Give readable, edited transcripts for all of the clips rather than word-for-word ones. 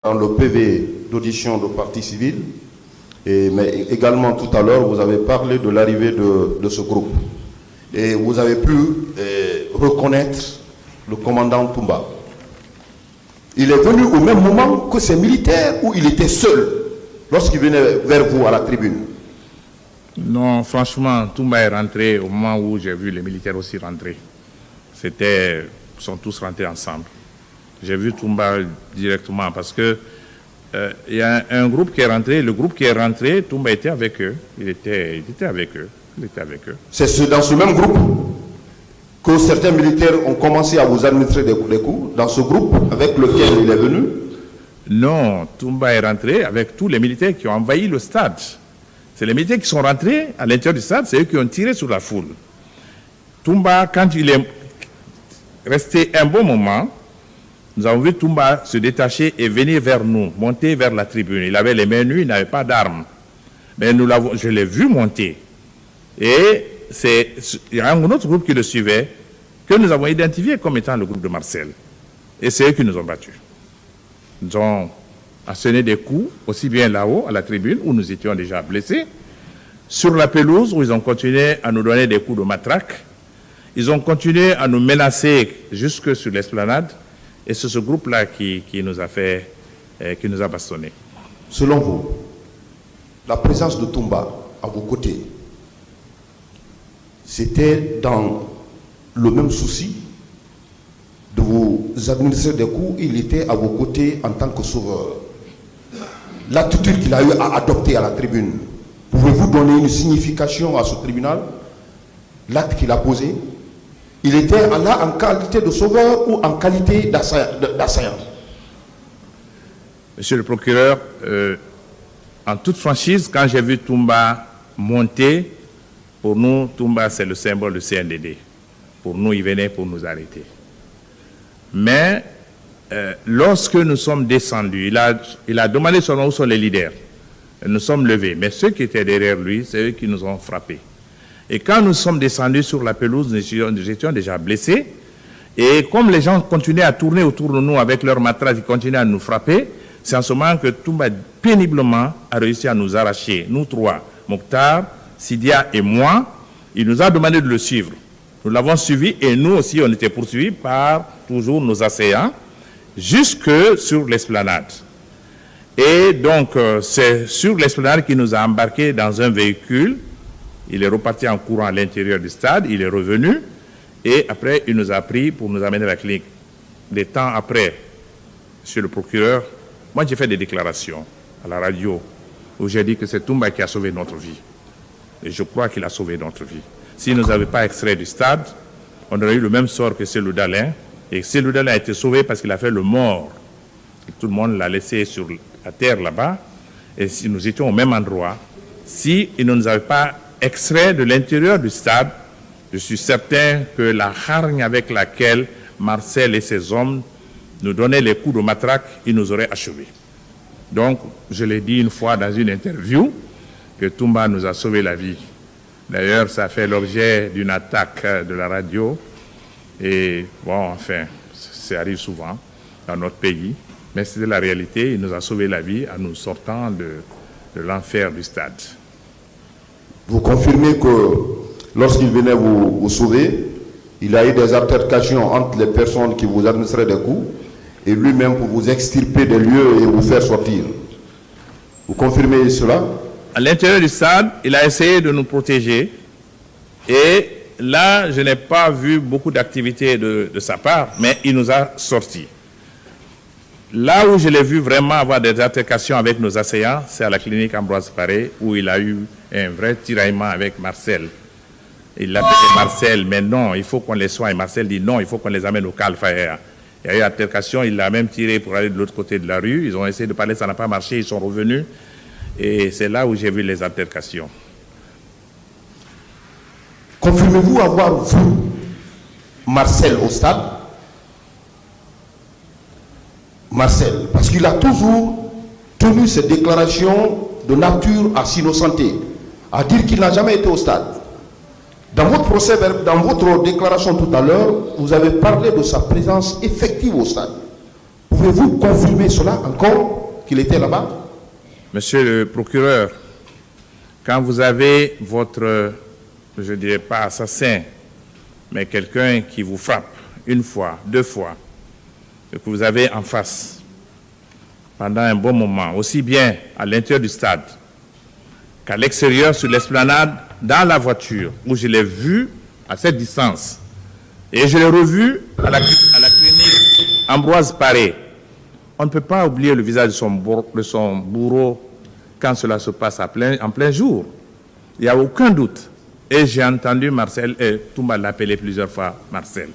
dans le PV d'audition de partie civile, mais également tout à l'heure, vous avez parlé de l'arrivée de ce groupe. Et vous avez pu reconnaître le commandant Toumba. Il est venu au même moment que ces militaires ou il était seul lorsqu'il venait vers vous à la tribune? Non, franchement, Toumba est rentré au moment où j'ai vu les militaires aussi rentrer. Ils sont tous rentrés ensemble. J'ai vu Toumba directement parce que il y a un groupe qui est rentré. Le groupe qui est rentré, Toumba était avec eux. Il était avec eux. C'est dans ce même groupe que certains militaires ont commencé à vous administrer des coups, dans ce groupe avec lequel il est venu? Non, Toumba est rentré avec tous les militaires qui ont envahi le stade. C'est les militaires qui sont rentrés à l'intérieur du stade, c'est eux qui ont tiré sur la foule. Toumba, quand il est resté un bon moment, nous avons vu Toumba se détacher et venir vers nous, monter vers la tribune. Il avait les mains nues, il n'avait pas d'armes. Mais je l'ai vu monter. Et il y a un autre groupe qui le suivait, que nous avons identifié comme étant le groupe de Marcel. Et c'est eux qui nous ont battus. Nous ont asséné des coups, aussi bien là-haut, à la tribune, où nous étions déjà blessés, sur la pelouse, où ils ont continué à nous donner des coups de matraque. Ils ont continué à nous menacer jusque sur l'esplanade. Et c'est ce groupe-là qui nous a bastonnés. Selon vous, la présence de Toumba à vos côtés, c'était dans le même souci de vous administrer des coups, il était à vos côtés en tant que sauveur. L'attitude qu'il a eu à adopter à la tribune, pouvez-vous donner une signification à ce tribunal? L'acte qu'il a posé, il était là en qualité de sauveur ou en qualité d'assaillant? Monsieur le procureur, en toute franchise, quand j'ai vu Toumba monter, pour nous, Toumba, c'est le symbole du CNDD. Pour nous, il venait pour nous arrêter. Mais lorsque nous sommes descendus, il a demandé son nom, où sont les leaders. Et nous sommes levés. Mais ceux qui étaient derrière lui, c'est eux qui nous ont frappés. Et quand nous sommes descendus sur la pelouse, nous étions déjà blessés. Et comme les gens continuaient à tourner autour de nous avec leurs matraques, ils continuaient à nous frapper, c'est en ce moment que Toumba péniblement a réussi à nous arracher, nous trois, Mokhtar, Sidia et moi. Il nous a demandé de le suivre. Nous l'avons suivi et nous aussi, on était poursuivis par toujours nos assaillants jusque sur l'esplanade. Et donc, c'est sur l'esplanade qu'il nous a embarqués dans un véhicule. Il est reparti en courant à l'intérieur du stade, il est revenu et après, il nous a pris pour nous amener à la clinique. Des temps après, monsieur le procureur, moi j'ai fait des déclarations à la radio où j'ai dit que c'est Toumba qui a sauvé notre vie. Et je crois qu'il a sauvé notre vie. S'il ne nous avait pas extrait du stade, on aurait eu le même sort que Cellou Dalein. Et Cellou Dalein a été sauvé parce qu'il a fait le mort. Et tout le monde l'a laissé sur la terre là-bas. Et si nous étions au même endroit, s'il ne nous avait pas extrait de l'intérieur du stade, je suis certain que la hargne avec laquelle Marcel et ses hommes nous donnaient les coups de matraque, ils nous auraient achevés. Donc, je l'ai dit une fois dans une interview, que Toumba nous a sauvé la vie. D'ailleurs, ça fait l'objet d'une attaque de la radio. Et bon, enfin, ça arrive souvent dans notre pays. Mais c'est la réalité, il nous a sauvé la vie en nous sortant de l'enfer du stade. Vous confirmez que lorsqu'il venait vous sauver, il a eu des altercations entre les personnes qui vous administraient des coups et lui-même pour vous extirper des lieux et vous faire sortir. Vous confirmez cela? À l'intérieur du stade, il a essayé de nous protéger. Et là, je n'ai pas vu beaucoup d'activité de sa part, mais il nous a sortis. Là où je l'ai vu vraiment avoir des altercations avec nos assaillants, c'est à la clinique Ambroise Paré, où il a eu un vrai tiraillement avec Marcel. Il l'a appelé Marcel, mais non, il faut qu'on les soigne. Marcel dit non, il faut qu'on les amène au Calfaïa. Il y a eu altercation, il l'a même tiré pour aller de l'autre côté de la rue. Ils ont essayé de parler, ça n'a pas marché, ils sont revenus. Et c'est là où j'ai vu les altercations. Confirmez-vous avoir vu Marcel au stade? Marcel, parce qu'il a toujours tenu ses déclarations de nature à s'innocenter, à dire qu'il n'a jamais été au stade. Dans votre procès, dans votre déclaration tout à l'heure, vous avez parlé de sa présence effective au stade. Pouvez-vous confirmer cela encore, qu'il était là-bas? Monsieur le procureur, quand vous avez votre, je ne dirais pas assassin, mais quelqu'un qui vous frappe une fois, deux fois, et que vous avez en face pendant un bon moment, aussi bien à l'intérieur du stade qu'à l'extérieur, sur l'esplanade, dans la voiture, où je l'ai vu à cette distance, et je l'ai revu à la clinique Ambroise Paré. On ne peut pas oublier le visage de son bourreau quand cela se passe en plein jour. Il n'y a aucun doute. Et j'ai entendu Marcel, Toumba l'appeler plusieurs fois Marcel.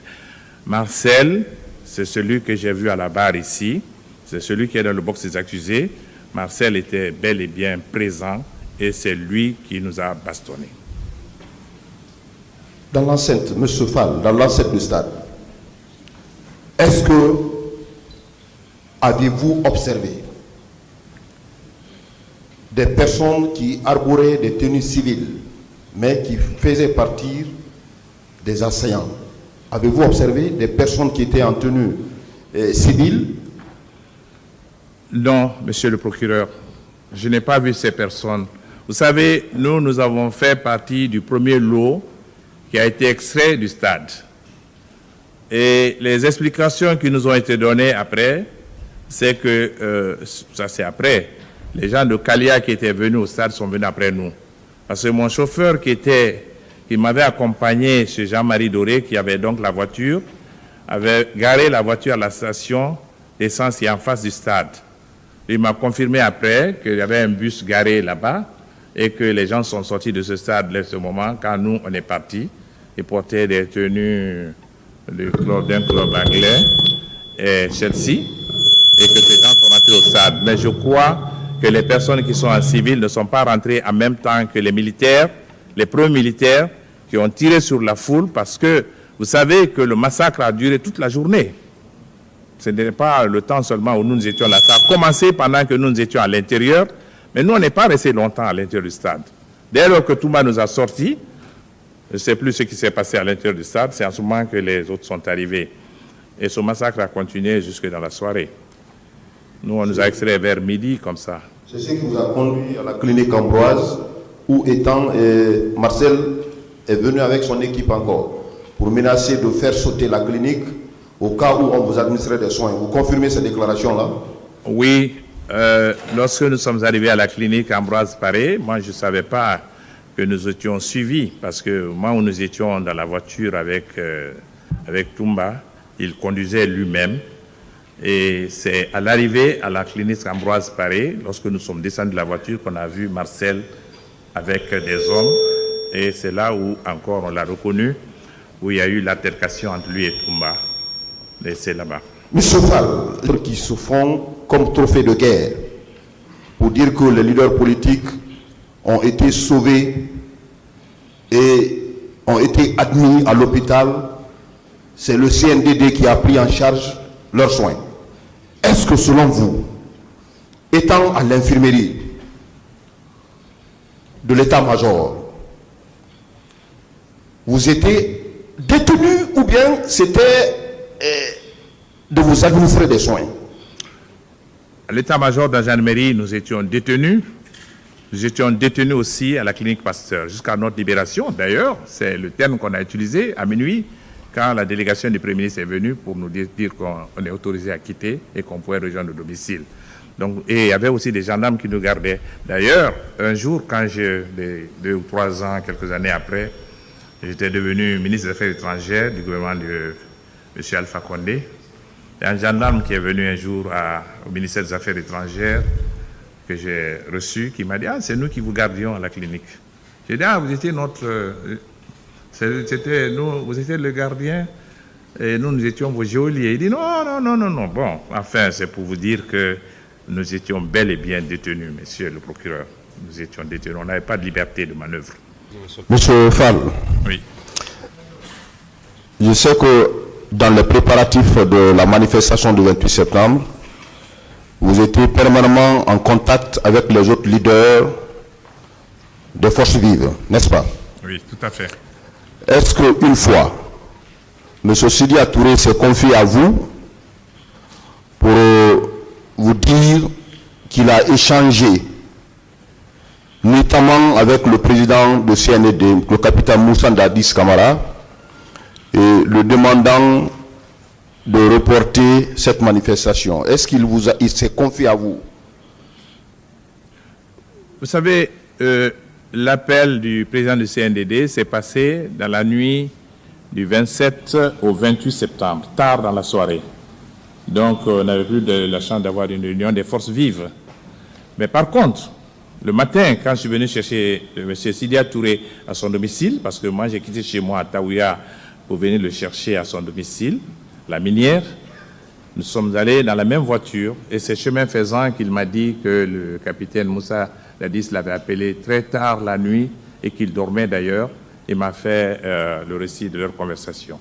Marcel, c'est celui que j'ai vu à la barre ici. C'est celui qui est dans le box des accusés. Marcel était bel et bien présent et c'est lui qui nous a bastonnés. Dans l'enceinte, M. Fall, dans l'enceinte du stade, est-ce que avez-vous observé des personnes qui arboraient des tenues civiles, mais qui faisaient partie des assaillants? Avez-vous observé des personnes qui étaient en tenue civile? Non, monsieur le procureur, je n'ai pas vu ces personnes. Vous savez, nous avons fait partie du premier lot qui a été extrait du stade. Et les explications qui nous ont été données après, c'est que, ça c'est après, les gens de Kalia qui étaient venus au stade sont venus après nous. Parce que mon chauffeur qui m'avait accompagné chez Jean-Marie Doré, qui avait donc la voiture, avait garé la voiture à la station d'essence qui est en face du stade. Il m'a confirmé après qu'il y avait un bus garé là-bas et que les gens sont sortis de ce stade à ce moment quand nous, on est partis. Ils portaient des tenues d'un club anglais, et Chelsea, et que ces gens sont rentrés au stade. Mais je crois que les personnes qui sont en civil ne sont pas rentrées en même temps que les militaires, les premiers militaires qui ont tiré sur la foule parce que vous savez que le massacre a duré toute la journée. Ce n'est pas le temps seulement où nous étions là. Ça a commencé pendant que nous étions à l'intérieur, mais nous, on n'est pas resté longtemps à l'intérieur du stade. Dès lors que Toumba nous a sortis, je ne sais plus ce qui s'est passé à l'intérieur du stade, c'est en ce moment que les autres sont arrivés. Et ce massacre a continué jusque dans la soirée. Nous, on nous a extraits vers midi, comme ça. C'est ce qui vous a conduit à la clinique Ambroise, où étant Marcel est venu avec son équipe encore, pour menacer de faire sauter la clinique au cas où on vous administrait des soins. Vous confirmez ces déclarations-là? Oui, lorsque nous sommes arrivés à la clinique Ambroise Paré, moi je ne savais pas que nous étions suivis, parce que moi où nous étions dans la voiture avec Toumba, il conduisait lui-même. Et c'est à l'arrivée à la clinique Ambroise Paré, lorsque nous sommes descendus de la voiture, qu'on a vu Marcel avec des hommes. Et c'est là où encore on l'a reconnu, où il y a eu l'altercation entre lui et Toumba. Et c'est là-bas. Monsieur Fall, qui se font comme trophée de guerre, pour dire que les leaders politiques ont été sauvés et ont été admis à l'hôpital, c'est le CNDD qui a pris en charge leurs soins. Est-ce que selon vous, étant à l'infirmerie de l'état-major, vous étiez détenu ou bien c'était de vous administrer des soins? À l'état-major de la gendarmerie, nous étions détenus. Nous étions détenus aussi à la clinique Pasteur, jusqu'à notre libération. D'ailleurs, c'est le terme qu'on a utilisé à minuit, quand la délégation du Premier ministre est venue pour nous dire qu'on est autorisé à quitter et qu'on pouvait rejoindre le domicile. Donc, et il y avait aussi des gendarmes qui nous gardaient. D'ailleurs, un jour, quand 2 ou 3 ans, quelques années après, j'étais devenu ministre des Affaires étrangères du gouvernement de M. Alpha Condé. Il y a un gendarme qui est venu un jour au ministère des Affaires étrangères que j'ai reçu, qui m'a dit « Ah, c'est nous qui vous gardions à la clinique. » J'ai dit « Ah, vous étiez vous étiez le gardien et nous étions vos geôliers. » Il dit « Non. Bon, enfin, c'est pour vous dire que nous étions bel et bien détenus, monsieur le procureur. Nous étions détenus. On n'avait pas de liberté de manœuvre. » Monsieur Fall, oui. Je sais que dans les préparatifs de la manifestation du 28 septembre, vous étiez permanemment en contact avec les autres leaders des forces vives, n'est-ce pas? Oui, tout à fait. Est-ce qu'une fois, M. Sidi Touré s'est confié à vous pour vous dire qu'il a échangé, notamment avec le président de CNED, le capitaine Moussa Dadis Camara, et le demandant de reporter cette manifestation. Est-ce qu'il s'est confié à vous? Vous savez, l'appel du président du CNDD s'est passé dans la nuit du 27 au 28 septembre, tard dans la soirée. Donc, on n'avait plus de la chance d'avoir une réunion des forces vives. Mais par contre, le matin, quand je suis venu chercher M. Sidia Touré à son domicile, parce que moi j'ai quitté chez moi à Taouya pour venir le chercher à son domicile, la minière, nous sommes allés dans la même voiture et c'est chemin faisant qu'il m'a dit que le capitaine Moussa Dadis l'avait appelé très tard la nuit et qu'il dormait d'ailleurs. Il m'a fait le récit de leur conversation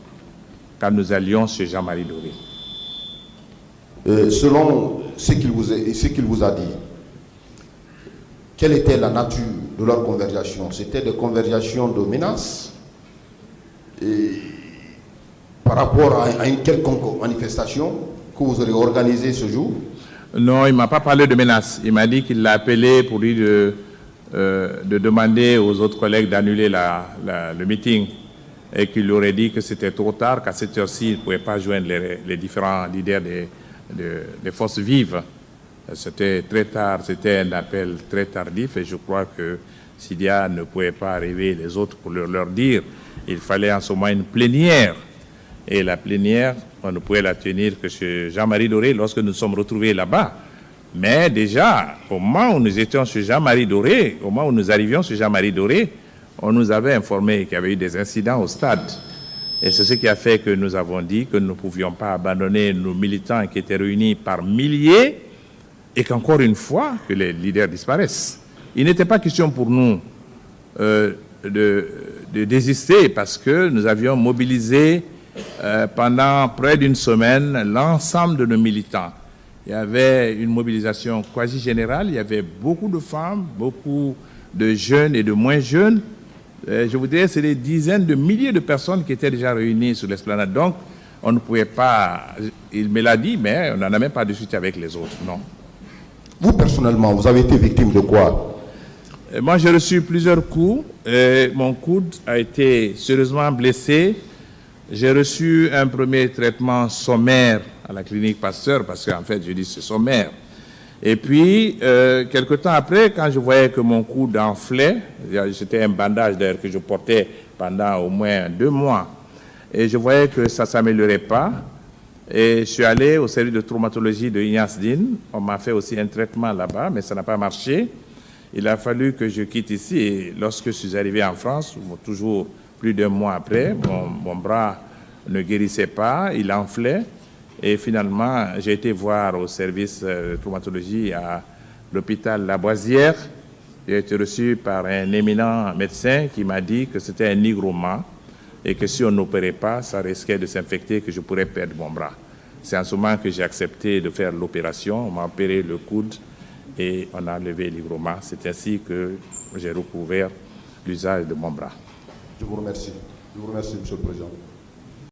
quand nous allions chez Jean-Marie Doré. Selon ce qu'il vous a dit, quelle était la nature de leur conversation? C'était des conversations de menaces par rapport à une quelconque manifestation que vous aurez organisée ce jour? Non, il ne m'a pas parlé de menaces. Il m'a dit qu'il l'a appelé pour lui de demander aux autres collègues d'annuler le meeting et qu'il leur aurait dit que c'était trop tard, qu'à cette heure-ci, il ne pouvait pas joindre les différents leaders des forces vives. C'était très tard, c'était un appel très tardif et je crois que Sidia ne pouvait pas arriver les autres pour leur dire. Il fallait en ce moment une plénière. Et la plénière, on ne pouvait la tenir que chez Jean-Marie Doré lorsque nous nous sommes retrouvés là-bas. Mais déjà, au moment où nous étions chez Jean-Marie Doré, au moment où nous arrivions chez Jean-Marie Doré, on nous avait informé qu'il y avait eu des incidents au stade. Et c'est ce qui a fait que nous avons dit que nous ne pouvions pas abandonner nos militants qui étaient réunis par milliers et qu'encore une fois, que les leaders disparaissent. Il n'était pas question pour nous de désister parce que nous avions mobilisé pendant près d'une semaine l'ensemble de nos militants. Il y avait une mobilisation quasi générale, il y avait beaucoup de femmes, beaucoup de jeunes et de moins jeunes. Je vous dirais, c'est des dizaines de milliers de personnes qui étaient déjà réunies sur l'esplanade. Donc, on ne pouvait pas, il me l'a dit, mais on n'en a même pas discuté avec les autres, non. Vous, personnellement, vous avez été victime de quoi? Moi, j'ai reçu plusieurs coups. Mon coude a été sérieusement blessé. J'ai reçu un premier traitement sommaire à la clinique Pasteur, parce qu'en fait, je dis c'est sommaire. Et puis, quelque temps après, quand je voyais que mon coude enflait, c'était un bandage d'ailleurs que je portais pendant au moins 2 mois, et je voyais que ça ne s'améliorait pas, et je suis allé au service de traumatologie de Ignace Dine. On m'a fait aussi un traitement là-bas, mais ça n'a pas marché. Il a fallu que je quitte ici, et lorsque je suis arrivé en France, toujours plus d'1 mois après, mon bras ne guérissait pas, il enflait. Et finalement, j'ai été voir au service de traumatologie à l'hôpital Lavoisière. J'ai été reçu par un éminent médecin qui m'a dit que c'était un hygroma et que si on n'opérait pas, ça risquait de s'infecter, que je pourrais perdre mon bras. C'est en ce moment que j'ai accepté de faire l'opération. On m'a opéré le coude et on a enlevé l'hygroma. C'est ainsi que j'ai recouvert l'usage de mon bras. Je vous remercie. Je vous remercie, Monsieur le Président.